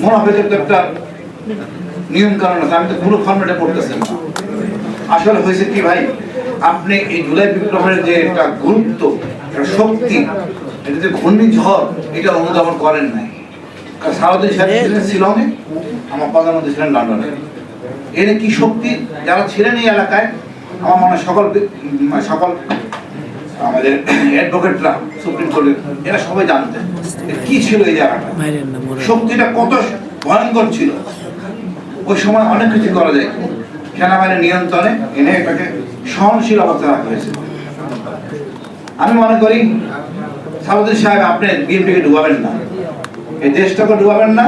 মোনাফেকের তো একটা নিয়ম কানুন আছে, আমি তো পুরো ফর্মেটে পড়তেছি না। আসলে হয়েছে কি ভাই, আপনি এই জুলাই বিপ্লবের যে একটা গুরুত্ব, একটা শক্তি, এটা যে ঘূর্ণিঝড়, এটা অনুধাবন করেন নাই। কারণ সারাদিন সাহেব ছিলেন শিলংয়ে, আমার প্রধানমন্ত্রী ছিলেন লন্ডনে। এর কি শক্তি, যারা ছিলেন এই এলাকায়, আমার মনে হয় সকল আমাদের অ্যাডভোকেটরা, সুপ্রিম কোর্টের, এরা সবাই জানতেন কি ছিল এই জায়গাটা, শক্তিটা কত ভয়ঙ্কর ছিল। ওই সময় অনেক কিছু করা যায়, সেনাবাহিনীর নিয়ন্ত্রণে এনে এটাকে সহনশীল অবস্থা রাখা হয়েছে। আমি মনে করি সালাউদ্দিন সাহেব, আপনি বিএনপিকে ডুবাবেন না, এই দেশটাকে ডুবাবেন না,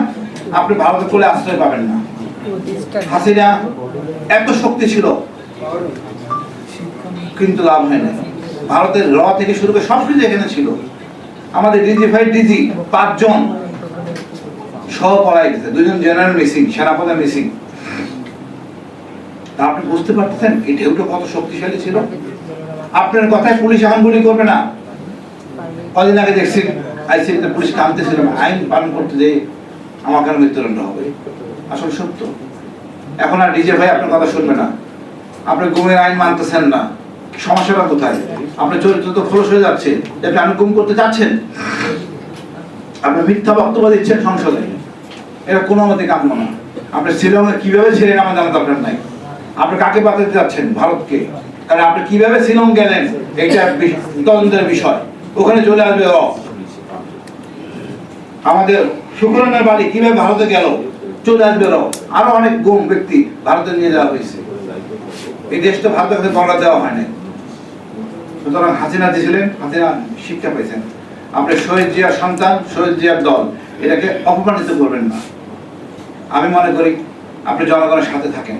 আপনি ভারতের কোলে আশ্রয় পাবেন না। হাসিনা এত শক্তি ছিল, কিন্তু লাভ হয় না। ভারতের র থেকে শুরু করে সবকিছু এখানে ছিল। আমাদের ডিজি 5 জন সহ পড়াই গেছে, 2 জন জেনারেল মিসিং, সেনাপতি মিসিং। তা আপনি বুঝতে পারতেছেন এই ঢেউটা কত শক্তিশালী ছিল। আপনার কথায় পুলিশ এখন গুলি করবে না। কদিন আগে দেখছি আইসিতে পুলিশ কাঁদতেছিল, আইন পালন করতে যে আমার কেন মৃত্যুদণ্ড হবে। আসলে সত্য। এখন আর ডিজে ভাই আপনার কথা শুনবে না। আপনি গুমের আইন মানতেছেন না, সমস্যাটা কোথায়? আপনার চরিত্র তো খোলস হয়ে যাচ্ছে, যাতে আপনি গুম করতে চাচ্ছেন, আপনি মিথ্যা বক্তব্য দিচ্ছেন সংসদে, এটা কোনো মতে কাম্য না। আপনি শিলংয়ে কিভাবে ছিলেন আমার জানা দরকার নাই। আপনি কাকে পাঠাতে যাচ্ছেন? ভারতকে। কারণ আপনি কিভাবে শিলং গেলেন এটা তদন্তের বিষয়, ওখানে চলে আসবে আমাদের শুক্রানের বাড়ি কিভাবে ভারতে গেল, চলে আসবে আরো অনেক গুম ব্যক্তি ভারতে নিয়ে যাওয়া হয়েছে। এই দেশটা ভারতের কাছে বর্ডার দেওয়া হয় না। সুতরাং হাসিনা দিয়েছিলেন, হাসিনা শিক্ষা পেয়েছেন। আপনি শহীদ জিয়ার সন্তান, শহীদ জিয়ার দল, এটাকে অপমানিত করবেন না। আমি মনে করি আপনি জনগণের সাথে থাকেন,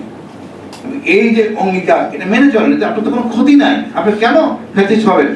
এই যে অঙ্গীকার, এটা মেনে চলেন। আপনার তো কোনো ক্ষতি নাই, আপনি কেন ফেসিস্ট হবেন?